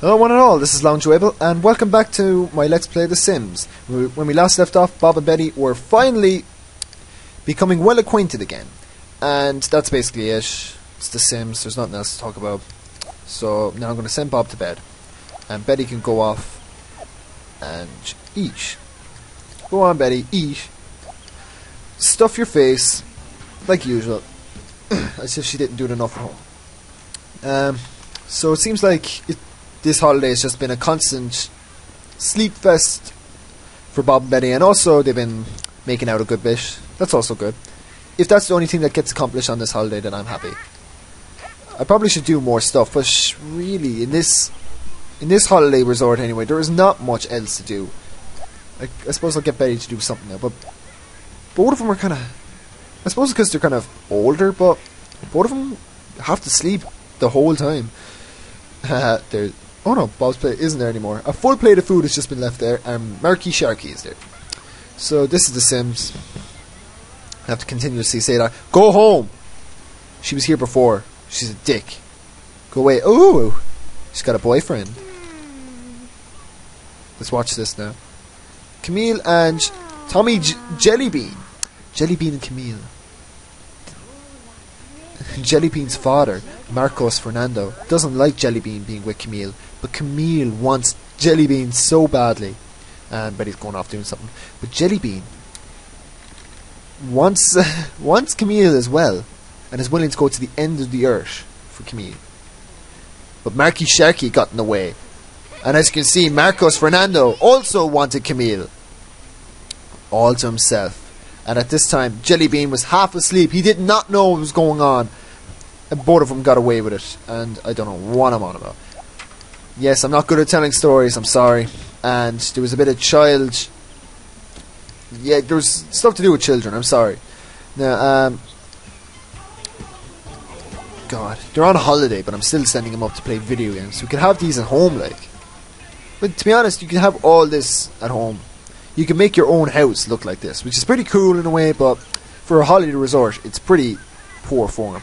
Hello one and all, this is Loungeable and welcome back to my Let's Play The Sims. When we last left off, Bob and Betty were finally becoming well acquainted again. And that's basically it. It's The Sims, there's nothing else to talk about. So now I'm going to send Bob to bed. And Betty can go off and eat. Go on Betty, eat. Stuff your face, like usual. As if she didn't do it enough at home. So it seems like this holiday has just been a constant sleep fest for Bob and Betty, and also they've been making out a good bit. That's also good. If that's the only thing that gets accomplished on this holiday, then I'm happy. I probably should do more stuff, but really, in this holiday resort anyway, there is not much else to do. I suppose I'll get Betty to do something now, but both of them are kind of... I suppose because they're kind of older, but both of them have to sleep the whole time. Oh no, Bob's plate isn't there anymore. A full plate of food has just been left there, and Marky Sharky is there. So this is The Sims. I have to continuously say that. Go home! She was here before. She's a dick. Go away. Ooh! She's got a boyfriend. Let's watch this now. Camille and Tommy Jellybean. Jellybean and Camille. Jellybean's father, Marcos Fernando, doesn't like Jellybean being with Camille, but Camille wants Jellybean so badly. And Betty's going off doing something. But Jellybean wants Camille as well, and is willing to go to the end of the earth for Camille. But Marky Sharky got in the way. And as you can see, Marcos Fernando also wanted Camille. All to himself. And at this time, Jellybean was half asleep. He did not know what was going on. And both of them got away with it. And I don't know what I'm on about. Yes, I'm not good at telling stories. I'm sorry. And there was a bit of child... Yeah, there was stuff to do with children. I'm sorry. Now, God. They're on holiday, but I'm still sending them up to play video games. We can have these at home, like. But to be honest, you can have all this at home. You can make your own house look like this, which is pretty cool in a way, but for a holiday resort, it's pretty poor form.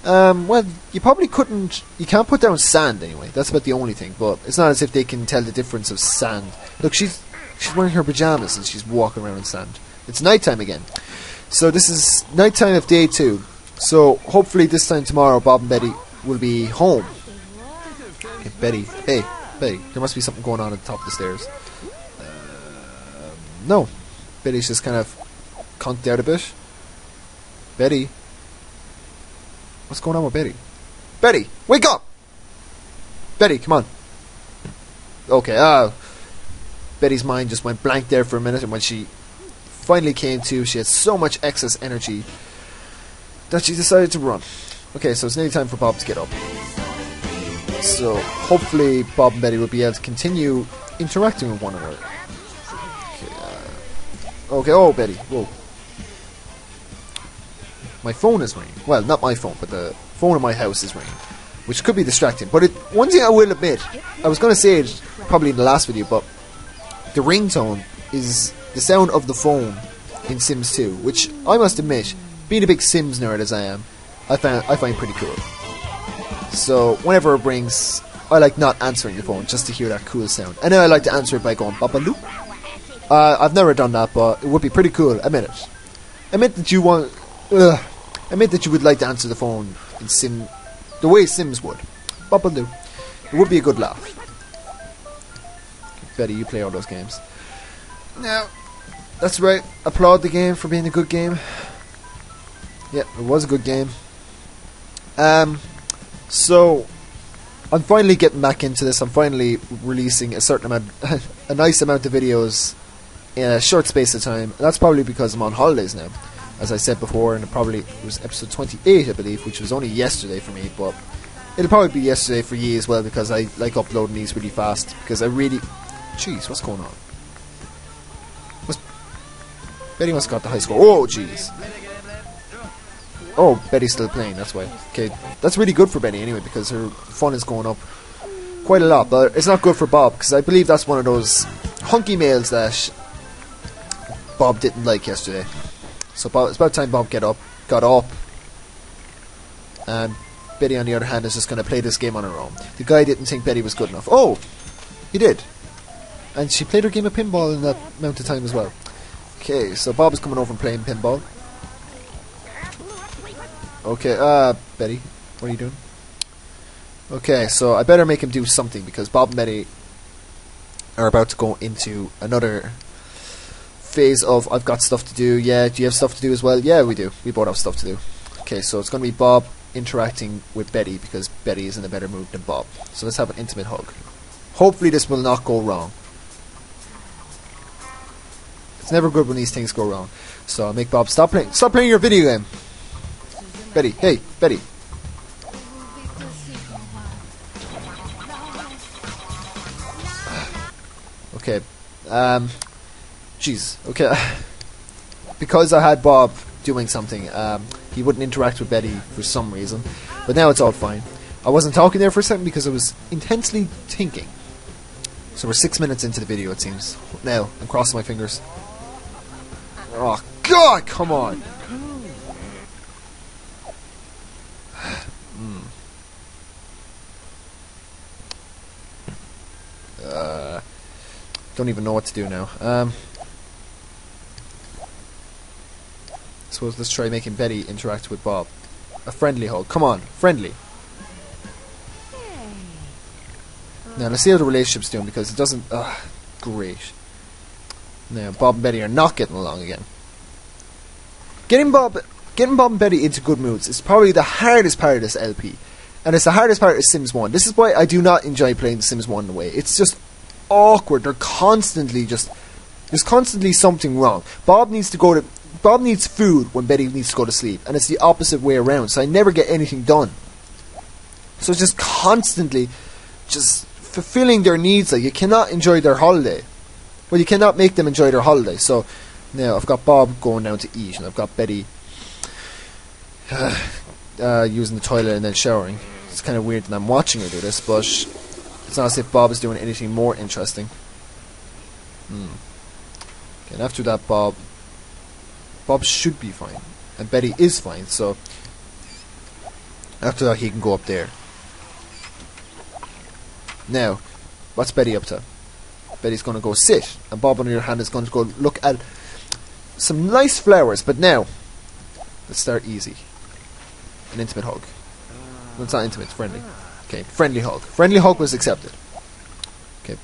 Well, you probably couldn't... You can't put down sand anyway. That's about the only thing, but it's not as if they can tell the difference of sand. Look, she's wearing her pyjamas and she's walking around in sand. It's nighttime again. So this is nighttime of day 2. So hopefully this time tomorrow, Bob and Betty will be home. Okay, Betty. Hey, Betty. There must be something going on at the top of the stairs. No. Betty's just kind of conked out a bit. Betty. What's going on with Betty? Betty! Wake up! Betty, come on. Okay, Betty's mind just went blank there for a minute, and when she finally came to, she had so much excess energy that she decided to run. Okay, so it's nearly time for Bob to get up. So, hopefully Bob and Betty will be able to continue interacting with one another. Okay, oh Betty, whoa. My phone is ringing. Well, not my phone, but the phone in my house is ringing. Which could be distracting. But one thing I will admit, I was going to say it probably in the last video, but the ringtone is the sound of the phone in Sims 2. Which, I must admit, being a big Sims nerd as I am, I find pretty cool. So, whenever it rings, I like not answering the phone just to hear that cool sound. And then I like to answer it by going, Babaloo. I've never done that, but it would be pretty cool. Admit it. Admit that you want... admit that you would like to answer the phone in the way Sims would. Babaloo. It would be a good laugh. Betty, you play all those games. Now, that's right. Applaud the game for being a good game. Yeah, it was a good game. So... I'm finally getting back into this. I'm finally releasing a certain amount... a nice amount of videos in a short space of time. And that's probably because I'm on holidays now, as I said before, and it was episode 28 I believe, which was only yesterday for me, but it'll probably be yesterday for you as well, because I like uploading these really fast, because I really... Jeez, what's going on? Betty must have got the high score. Oh jeez. Oh, Betty's still playing, that's why. Okay, that's really good for Betty anyway, because her fun is going up quite a lot, but it's not good for Bob, because I believe that's one of those hunky males that Bob didn't like yesterday. So it's about time Bob got up, and Betty, on the other hand, is just going to play this game on her own. The guy didn't think Betty was good enough. Oh! He did. And she played her game of pinball in that amount of time as well. Okay, so Bob is coming over and playing pinball. Okay, Betty, what are you doing? Okay, so I better make him do something, because Bob and Betty are about to go into another phase of I've got stuff to do. Yeah, do you have stuff to do as well? Yeah, we do. We both have stuff to do. Okay, so it's going to be Bob interacting with Betty, because Betty is in a better mood than Bob. So let's have an intimate hug. Hopefully this will not go wrong. It's never good when these things go wrong. So I'll make Bob stop playing your video game. Betty, hey, Betty. Okay, jeez, okay. Because I had Bob doing something, he wouldn't interact with Betty for some reason. But now it's all fine. I wasn't talking there for a second because I was intensely thinking. So we're 6 minutes into the video, it seems. Now, I'm crossing my fingers. Oh, God, come on! Don't even know what to do now. I suppose let's try making Betty interact with Bob. A friendly hug. Come on, friendly. Now let's see how the relationship's doing, because it doesn't. Great. Now Bob and Betty are not getting along again. Getting Bob and Betty into good moods is probably the hardest part of this LP, and it's the hardest part of Sims 1. This is why I do not enjoy playing the Sims 1 in a way. It's just awkward. They're constantly there's constantly something wrong. Bob needs food when Betty needs to go to sleep, and it's the opposite way around, so I never get anything done. So it's just constantly just fulfilling their needs. Like, you cannot enjoy their holiday. Well, you cannot make them enjoy their holiday. So now I've got Bob going down to eat, and I've got Betty using the toilet and then showering. It's kind of weird that I'm watching her do this, but it's not as if Bob is doing anything more interesting. Okay, and after that, Bob should be fine, and Betty is fine. So after that, he can go up there. Now, what's Betty up to? Betty's going to go sit, and Bob on the other hand is going to go look at some nice flowers. But now, let's start easy. An intimate hug. No, it's not intimate, it's friendly. Okay, friendly hug. Friendly hug was accepted. Okay.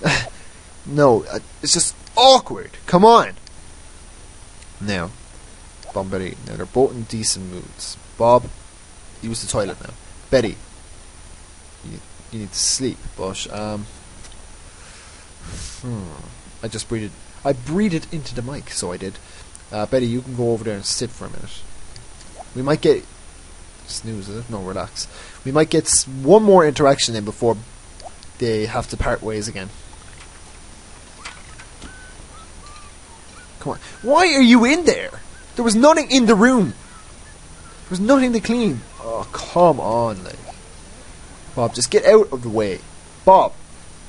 No, it's just awkward. Come on. Now, Bob and Betty. Now they're both in decent moods. Bob, use the toilet now. Betty, you need to sleep. But I just breathed. I breathed into the mic, so I did. Betty, you can go over there and sit for a minute. We might get snooze, is it? No, relax. We might get one more interaction in before they have to part ways again. Come on. Why are you in there? There was nothing in the room. There was nothing to clean. Oh, come on, like. Bob, just get out of the way. Bob,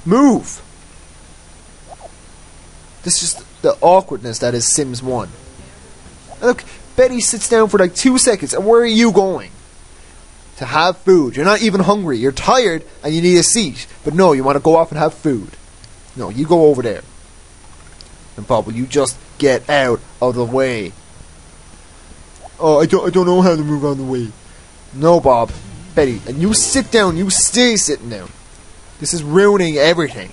move. This is just the awkwardness that is Sims 1. And look, Betty sits down for like 2 seconds, and where are you going? To have food. You're not even hungry. You're tired, and you need a seat. But no, you want to go off and have food. No, you go over there. And Bob, will you just get out of the way? Oh, I don't know how to move out of the way. No, Bob. Betty, and you sit down. You stay sitting down. This is ruining everything.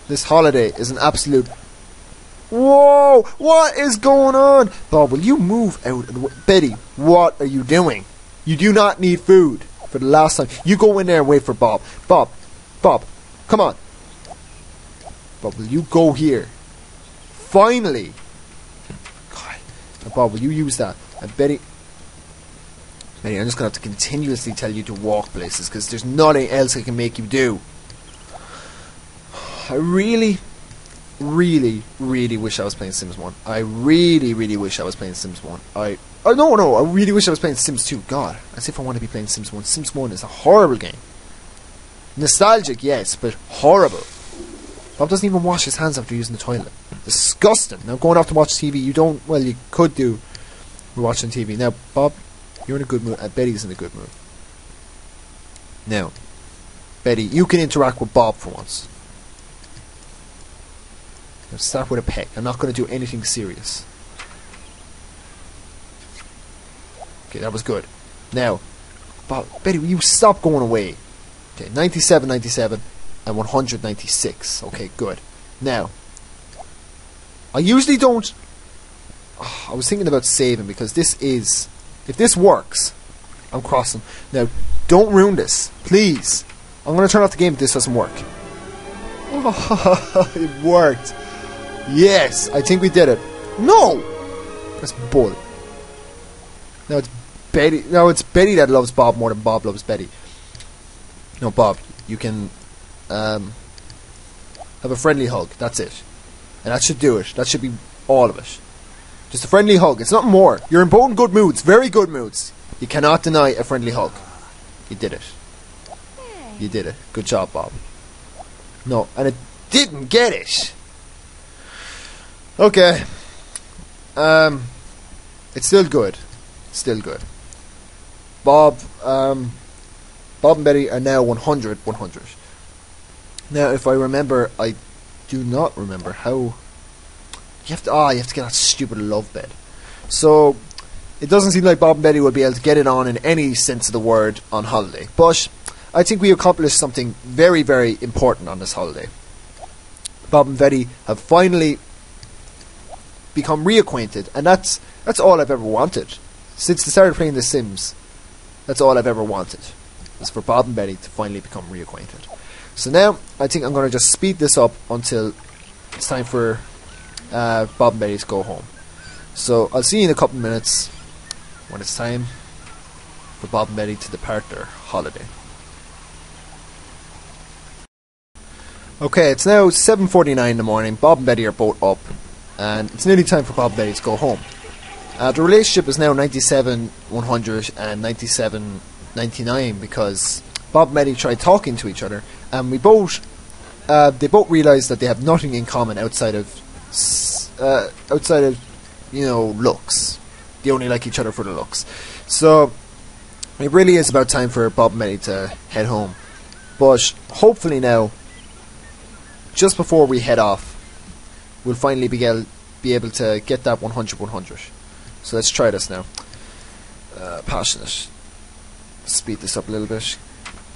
This holiday is an absolute... Whoa! What is going on? Bob, will you move out of the way? Betty, what are you doing? You do not need food. For the last time. You go in there and wait for Bob. Bob, come on. Bob, will you go here? Finally. God. Now, Bob, will you use that? And Betty, I'm just going to have to continuously tell you to walk places, because there's nothing else I can make you do. I really wish I was playing Sims 1. I really wish I was playing Sims 1. I really wish I was playing Sims 2. God, as if I want to be playing Sims 1. Sims 1 is a horrible game. Nostalgic, yes, but horrible. Bob doesn't even wash his hands after using the toilet. Disgusting. Now, going off to watch TV, you could do... We're watching TV. Now, Bob, you're in a good mood, and Betty's in a good mood. Now, Betty, you can interact with Bob for once. Let's start with a peck. I'm not going to do anything serious. Okay, that was good. Now, Bob, Betty, will you stop going away? Okay, 97, 97, and 196. Okay, good. Now, I usually don't... Oh, I was thinking about saving because this is... If this works, I'm crossing. Now, don't ruin this, please. I'm going to turn off the game if this doesn't work. Oh, it worked. Yes, I think we did it. No! That's bull. Now it's Betty. Now it's Betty that loves Bob more than Bob loves Betty. No, Bob, you can have a friendly hug. That's it. And that should do it. That should be all of it. Just a friendly hug. It's not more. You're in both good moods. Very good moods. You cannot deny a friendly hug. You did it. You did it. Good job, Bob. No, and it didn't get it. Okay. It's still good. Still good. Bob and Betty are now 100. Now, if I remember, I do not remember how. You have to get that stupid love bed. So it doesn't seem like Bob and Betty will be able to get it on in any sense of the word on holiday. But I think we accomplished something very, very important on this holiday. Bob and Betty have finally become reacquainted, and that's all I've ever wanted. Since the start of playing The Sims, that's all I've ever wanted, is for Bob and Betty to finally become reacquainted. So now, I think I'm going to just speed this up until it's time for Bob and Betty to go home. So I'll see you in a couple of minutes when it's time for Bob and Betty to depart their holiday. Okay, it's now 7:49 in the morning. Bob and Betty are both up, and it's nearly time for Bob and Betty to go home. The relationship is now 97-100 and 97-99 because Bob and Betty tried talking to each other, and they both realised that they have nothing in common outside of looks. They only like each other for the looks. So it really is about time for Bob and Betty to head home. But hopefully now, just before we head off, we'll finally be able to get that 100-100. So let's try this now. Passionate. Speed this up a little bit.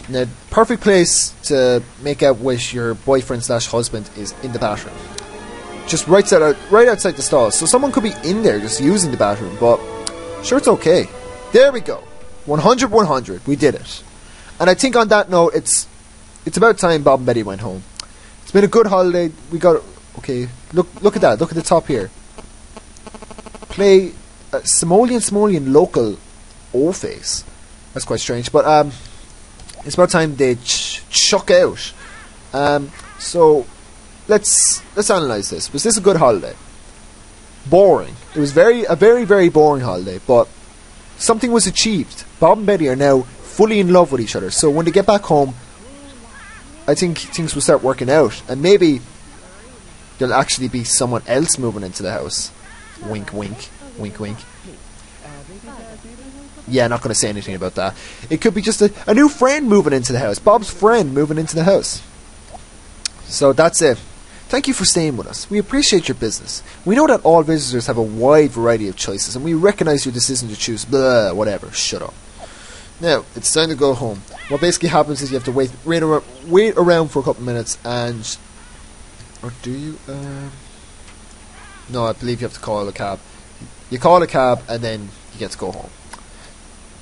Now, perfect place to make out with your boyfriend/husband is in the bathroom. Just right outside the stalls. So someone could be in there just using the bathroom, but sure, it's okay. There we go. 100-100. We did it. And I think on that note, it's about time Bob and Betty went home. It's been a good holiday. We got... Okay, look at that. Look at the top here. Play Simoleon local O-Face. That's quite strange. But it's about time they chuck out. So let's analyse this. Was this a good holiday? Boring. It was a very, very boring holiday. But something was achieved. Bob and Betty are now fully in love with each other. So when they get back home, I think things will start working out. And maybe there'll actually be someone else moving into the house. Wink, wink. Wink, wink. Yeah, not going to say anything about that. It could be just a new friend moving into the house. Bob's friend moving into the house. So that's it. Thank you for staying with us. We appreciate your business. We know that all visitors have a wide variety of choices, and we recognise your decision to choose blah, whatever. Shut up. Now, it's time to go home. What basically happens is you have to wait around for a couple of minutes, and... Or do you? No, I believe you have to call a cab. You call a cab, and then you get to go home.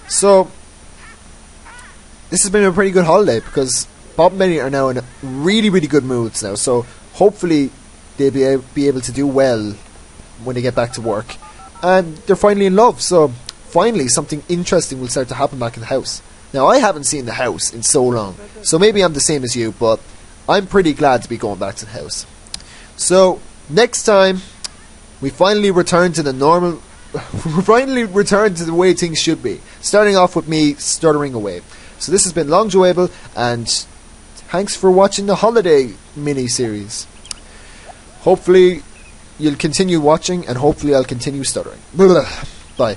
So, this has been a pretty good holiday, because Bob and Betty are now in really, really good moods now. So, hopefully, they'll be able to do well when they get back to work. And they're finally in love, so... Finally, something interesting will start to happen back in the house. Now, I haven't seen the house in so long, so maybe I'm the same as you, but I'm pretty glad to be going back to the house. So, next time, we finally return to the normal... we finally return to the way things should be. Starting off with me stuttering away. So this has been Long Joable, and thanks for watching the holiday mini-series. Hopefully, you'll continue watching, and hopefully I'll continue stuttering. Bye.